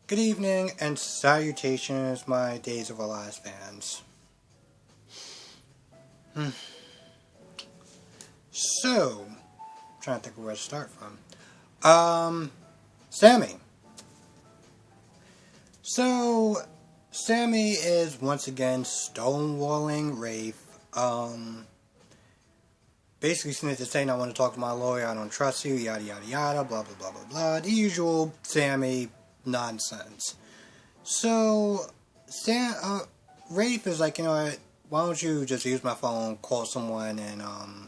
Good evening and salutations, my Days of Our Lives fans. So, trying to think of where to start from. Sammy. So, Sammy is once again stonewalling Rafe. Basically, Smith is saying, I want to talk to my lawyer, I don't trust you, yada yada yada, blah blah blah blah blah. The usual Sammy nonsense. So, Rafe is like, you know what, why don't you just use my phone, call someone, and, I'm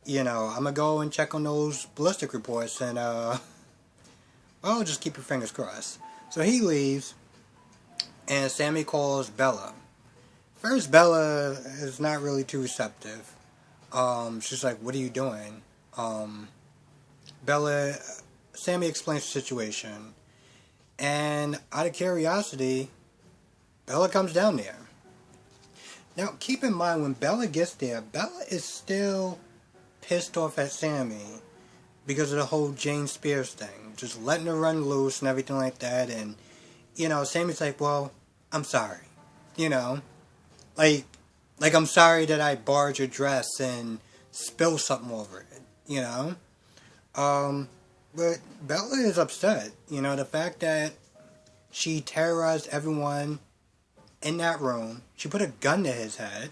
gonna go and check on those ballistic reports, and, well, just keep your fingers crossed. So he leaves, and Sammy calls Bella. First, Bella is not really too receptive. She's like, what are you doing? Sammy explains the situation. And out of curiosity, Bella comes down there. Now, keep in mind, when Bella gets there, Bella is still pissed off at Sammy because of the whole Jane Spears thing. Just letting her run loose and everything like that. And, Sammy's like, well, I'm sorry. Like I'm sorry that I barred your dress and spilled something over it, But Bella is upset. The fact that she terrorized everyone in that room. She put a gun to his head.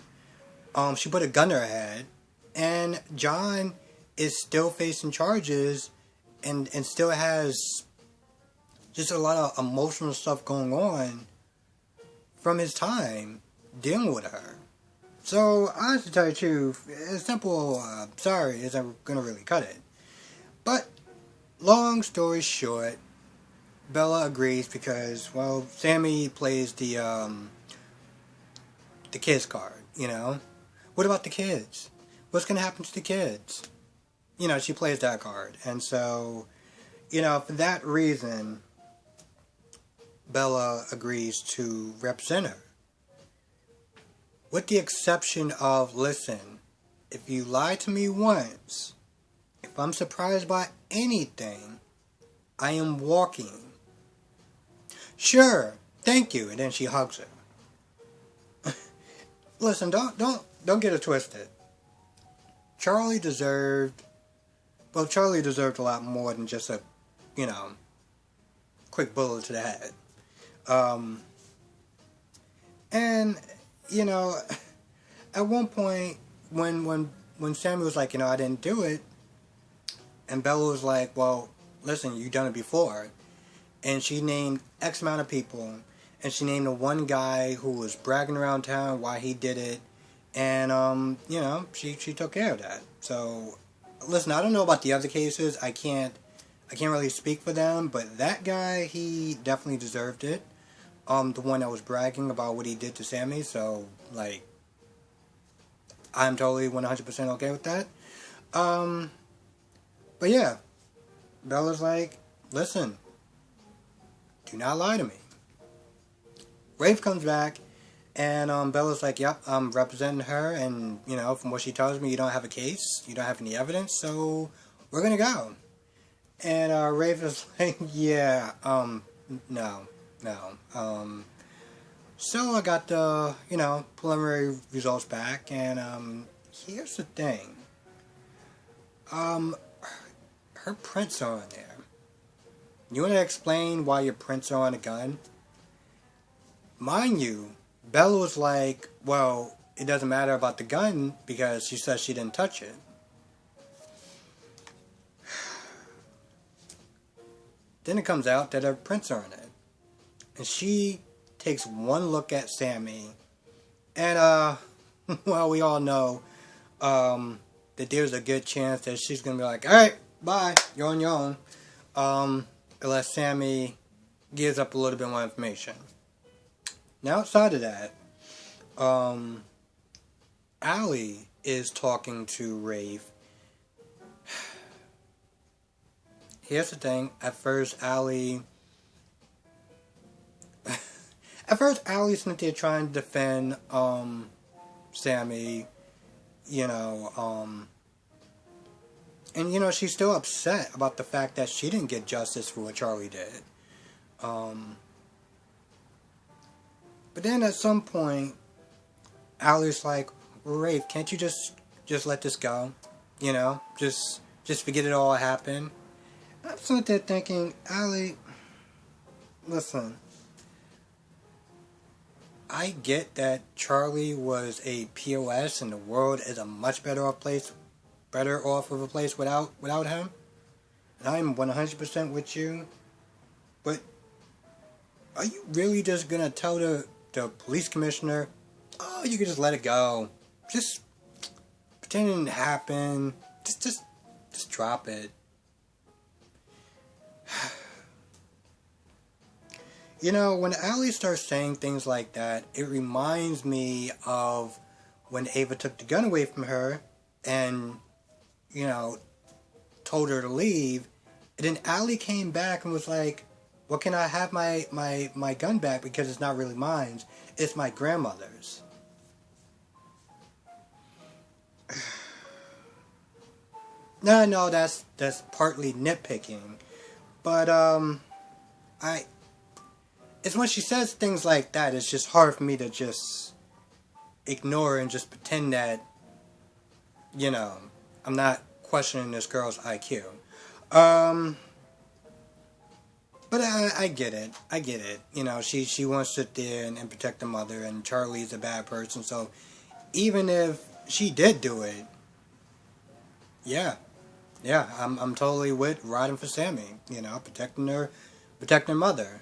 She put a gun to her head. And John is still facing charges and still has just a lot of emotional stuff going on from his time dealing with her. So, honestly, to tell you the truth, a simple sorry isn't going to really cut it. But, long story short, Bella agrees because, well, Sammy plays the kids card, What about the kids? What's going to happen to the kids? She plays that card. And so, for that reason, Bella agrees to represent her. With the exception of, listen, if you lie to me once, if I'm surprised by anything, I am walking. Sure, thank you. And then she hugs her. Listen, don't get it twisted. Charlie deserved a lot more than just a, quick bullet to the head. And, at one point, when Sammy was like, I didn't do it, and Bella was like, well, listen, you've done it before. And she named X amount of people, and she named the one guy who was bragging around town why he did it, and, she took care of that. So, listen, I don't know about the other cases, I can't really speak for them, but that guy, he definitely deserved it. The one that was bragging about what he did to Sammy, so, I'm totally 100% okay with that. But yeah, Bella's like, listen, do not lie to me. Rafe comes back, and Bella's like, yep, I'm representing her, and, from what she tells me, you don't have a case, you don't have any evidence, so we're gonna go. And Rafe is like, yeah, no. So I got the, preliminary results back, and, here's the thing. Her prints are on there. You want to explain why your prints are on a gun? Mind you, Bella was like, well, it doesn't matter about the gun because she says she didn't touch it. Then it comes out that her prints are on it. And she takes one look at Sammy. And, well, we all know that there's a good chance that she's going to be like, alright, bye, you're on your own. Unless Sammy gives up a little bit more information. Now, outside of that, Allie is talking to Rafe. Here's the thing. At first, Allie's not there trying to defend, Sammy, and, she's still upset about the fact that she didn't get justice for what Charlie did. Um, but then at some point, Allie's like, well, Rafe, can't you just let this go? You know, just forget it all happened. I'm sitting there thinking, Allie, listen, I get that Charlie was a POS and the world is a much better off of a place without him. And I'm 100% with you. But are you really just gonna tell the police commissioner, oh, you can just let it go, just pretend it didn't happen, just drop it? You know, when Allie starts saying things like that, it reminds me of when Ava took the gun away from her and, you know, told her to leave. And then Allie came back and was like, well, can I have my gun back because it's not really mine. It's my grandmother's. No, that's partly nitpicking. But, it's when she says things like that, it's just hard for me to just ignore and just pretend that, you know, I'm not questioning this girl's IQ. But I get it. I get it. You know, she wants to sit there and protect the mother, and Charlie's a bad person, so even if she did do it, yeah. Yeah, I'm totally with riding for Sammy, you know, protecting her mother.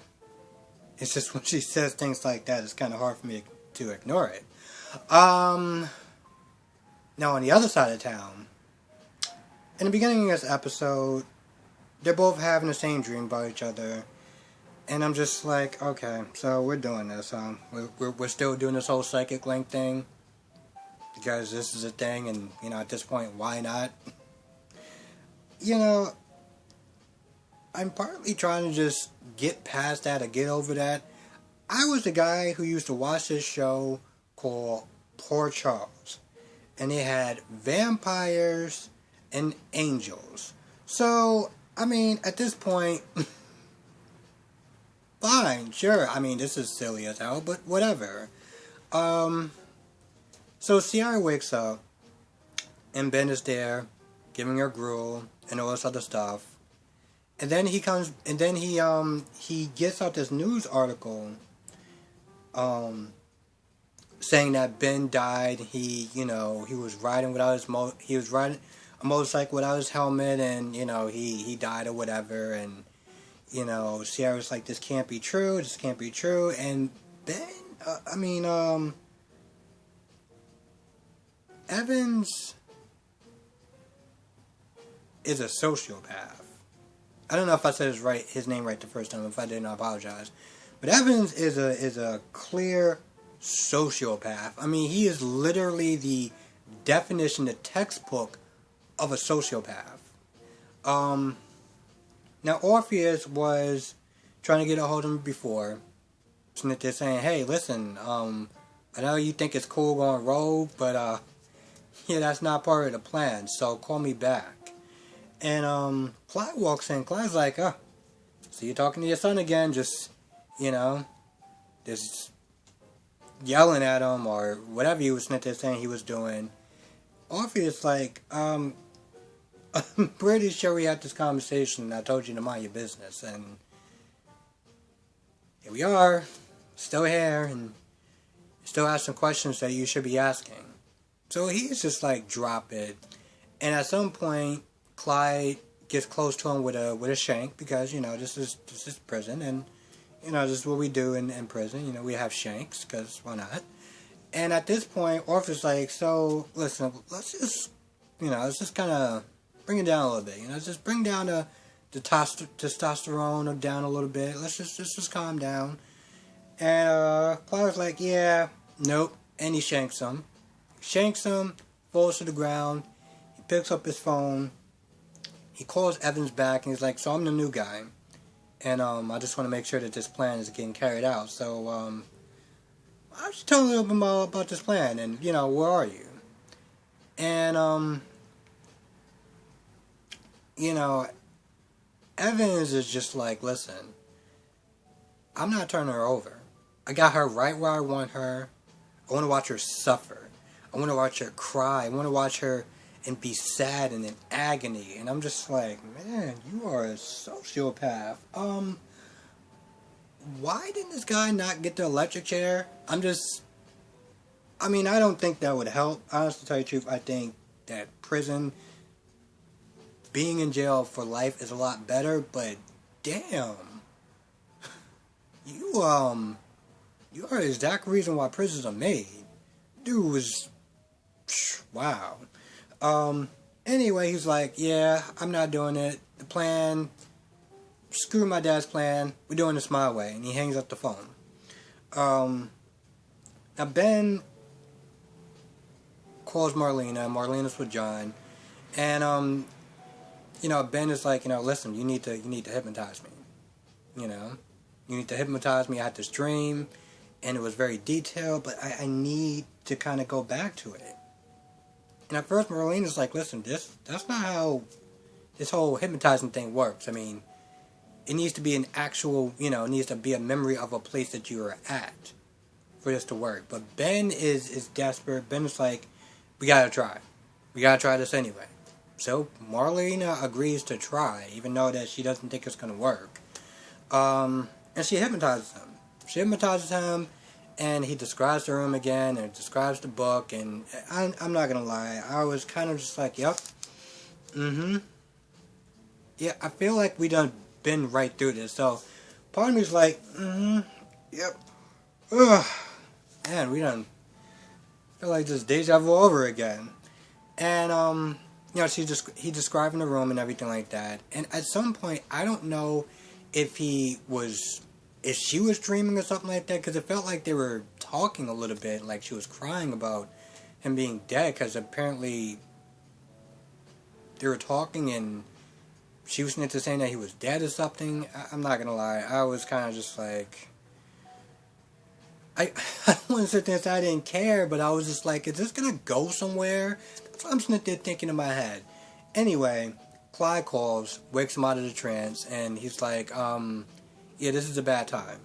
It's just when she says things like that, it's kind of hard for me to ignore it. Now, on the other side of town, in the beginning of this episode, they're both having the same dream about each other. And I'm just like, okay, so we're doing this. We're still doing this whole psychic link thing. Because this is a thing, and, you know, at this point, why not? You know, I'm partly trying to just get past that or get over that. I was the guy who used to watch this show called Poor Charles. And they had vampires and angels. So, I mean, at this point, fine, sure. I mean, this is silly as hell, but whatever. So Ciara wakes up, and Ben is there, giving her gruel, and all this other stuff. And then he comes, and then he gets out this news article, saying that Ben died. He was riding without he was riding a motorcycle without his helmet, and, you know, he died or whatever. And, you know, Ciara's like, this can't be true. This can't be true. And Ben, Evans is a sociopath. I don't know if I said his name right the first time. If I didn't, I apologize. But Evans is a clear sociopath. I mean, he is literally the definition, the textbook of a sociopath. Now Orpheus was trying to get a hold of him before. So they're saying, hey, listen, I know you think it's cool going rogue, but yeah, that's not part of the plan, so call me back. And Clyde walks in. Clyde's like, oh, so you're talking to your son again, just, you know, just yelling at him or whatever he was saying he was doing. Orpheus like, I'm pretty sure we had this conversation and I told you to mind your business. And here we are, still here, and still asking questions that you should be asking. So he's just like, drop it. And at some point, Clyde gets close to him with a shank, because, you know, this is prison, and, you know, this is what we do in prison. You know, we have shanks, because why not? And at this point, Orpheus like, so, listen, let's just kind of bring it down a little bit. You know, just bring down the testosterone down a little bit. Let's just calm down. And Clyde's like, yeah, nope. And he shanks him. Falls to the ground. He picks up his phone. He calls Evans back, and he's like, so I'm the new guy, and I just want to make sure that this plan is getting carried out. So I'll just tell a little bit more about this plan, and, you know, where are you? And you know, Evans is just like, listen, I'm not turning her over. I got her right where I want her. I want to watch her suffer. I want to watch her cry. I want to watch her and be sad and in agony. And I'm just like, man, you are a sociopath. Why didn't this guy not get the electric chair? I mean, I don't think that would help. Honestly, to tell you the truth, I think that prison, being in jail for life is a lot better, but damn. You are the exact reason why prisons are made. Dude was, wow. Anyway, he's like, yeah, I'm not doing it. The plan, screw my dad's plan. We're doing this my way. And he hangs up the phone. Now Ben calls Marlena. Marlena's with John. And, Ben is like, listen, you need to hypnotize me. You need to hypnotize me. I had this dream. And it was very detailed, but I need to kind of go back to it. And at first, Marlena's like, listen, that's not how this whole hypnotizing thing works. I mean, it needs to be an actual, it needs to be a memory of a place that you were at for this to work. But Ben is desperate. Ben is like, we gotta try. We gotta try this anyway. So Marlena agrees to try, even though that she doesn't think it's gonna work. And she hypnotizes him. She hypnotizes him, and he describes the room again, and describes the book, and I'm not gonna lie, I was kind of just like, yep, yeah, I feel like we done been right through this, so part of me's like, yep, ugh, man, we done feel like this deja vu over again. And, he describing the room and everything like that, and at some point, I don't know if she was dreaming or something like that, because it felt like they were talking a little bit, like she was crying about him being dead, because apparently they were talking and she was into saying that he was dead or something. I'm not gonna lie, I was kind of just like, I don't want to sit there and say I didn't care, but I was just like, is this gonna go somewhere? That's what I'm sitting there thinking in my head. Anyway, Clyde calls, wakes him out of the trance, and he's like, yeah, this is a bad time.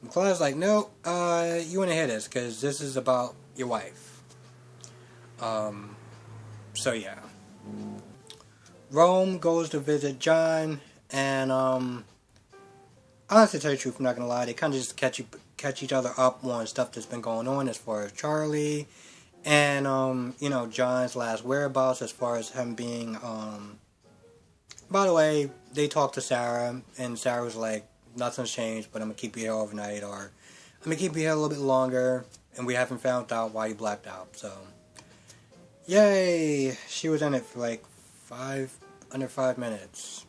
And Clyde's like, no, you want to hear this, because this is about your wife. So yeah. Rome goes to visit John, and, honestly, to tell you the truth, I'm not going to lie, they kind of just catch each other up on stuff that's been going on as far as Charlie, and, John's last whereabouts as far as him being, by the way, they talked to Sarah, and Sarah was like, nothing's changed, but I'm going to keep you here overnight, or I'm going to keep you here a little bit longer, and we haven't found out why you blacked out, so, yay, she was in it for like under 5 minutes.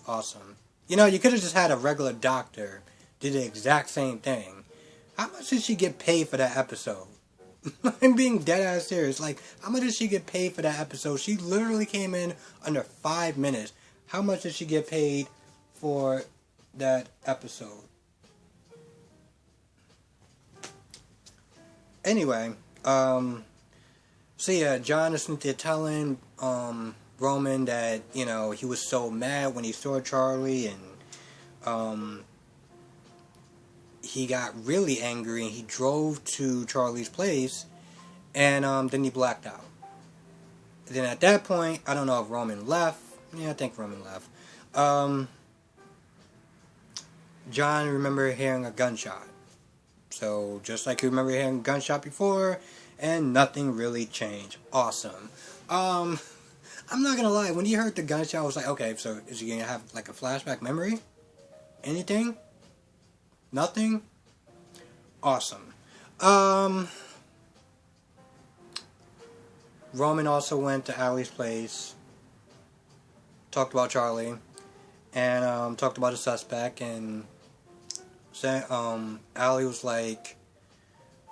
Awesome. You could have just had a regular doctor do the exact same thing. How much did she get paid for that episode? I'm being dead ass serious. Like, how much did she get paid for that episode? She literally came in under 5 minutes. How much did she get paid for that episode? Anyway, so yeah, John is telling Roman that, he was so mad when he saw Charlie, and he got really angry, and he drove to Charlie's place, and then he blacked out. And then at that point, I don't know if Roman left. Yeah, I think Roman left. John remembered hearing a gunshot. So, just like you remember hearing a gunshot before, and nothing really changed. Awesome. I'm not gonna lie, when he heard the gunshot, I was like, okay, so is he gonna have like a flashback memory? Anything? Nothing? Awesome. Roman also went to Allie's place, talked about Charlie, and talked about a suspect, and Allie was like,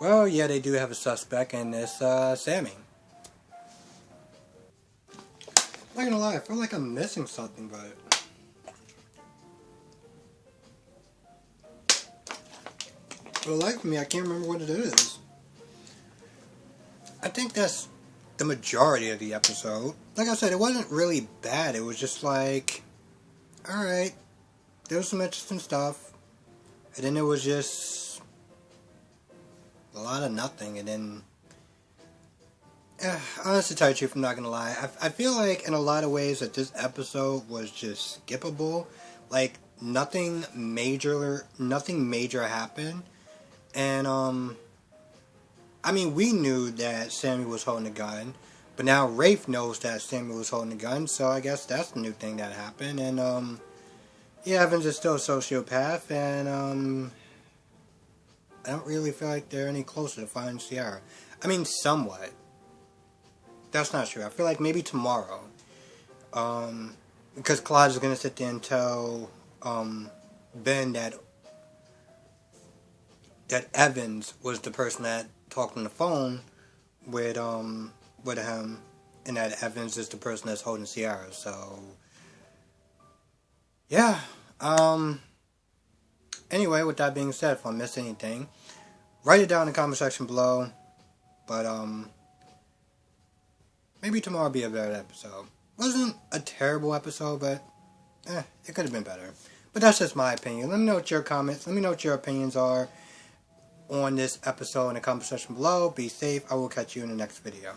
well, yeah, they do have a suspect, and it's Sammy. I'm not gonna lie, I feel like I'm missing something, but for the life of me, I can't remember what it is. I think that's the majority of the episode. Like I said, it wasn't really bad. It was just like, alright, there was some interesting stuff, and then it was just a lot of nothing, and then honestly, to tell you the truth, I'm not gonna lie. I feel like in a lot of ways that this episode was just skippable. Like nothing major happened, and I mean, we knew that Sammy was holding a gun, but now Rafe knows that Sammy was holding a gun. So I guess that's the new thing that happened. And yeah, Evans is still a sociopath, and I don't really feel like they're any closer to finding Ciara. I mean, somewhat. That's not true. I feel like maybe tomorrow. Because Claude is going to sit there and tell Ben that Evans was the person that talked on the phone with him, and that Evans is the person that's holding Ciara. So, yeah. Anyway, with that being said, if I missed anything, write it down in the comment section below. But, maybe tomorrow will be a better episode. Wasn't a terrible episode, but it could have been better. But that's just my opinion. Let me know what your comments, let me know what your opinions are on this episode in the comment section below. Be safe. I will catch you in the next video.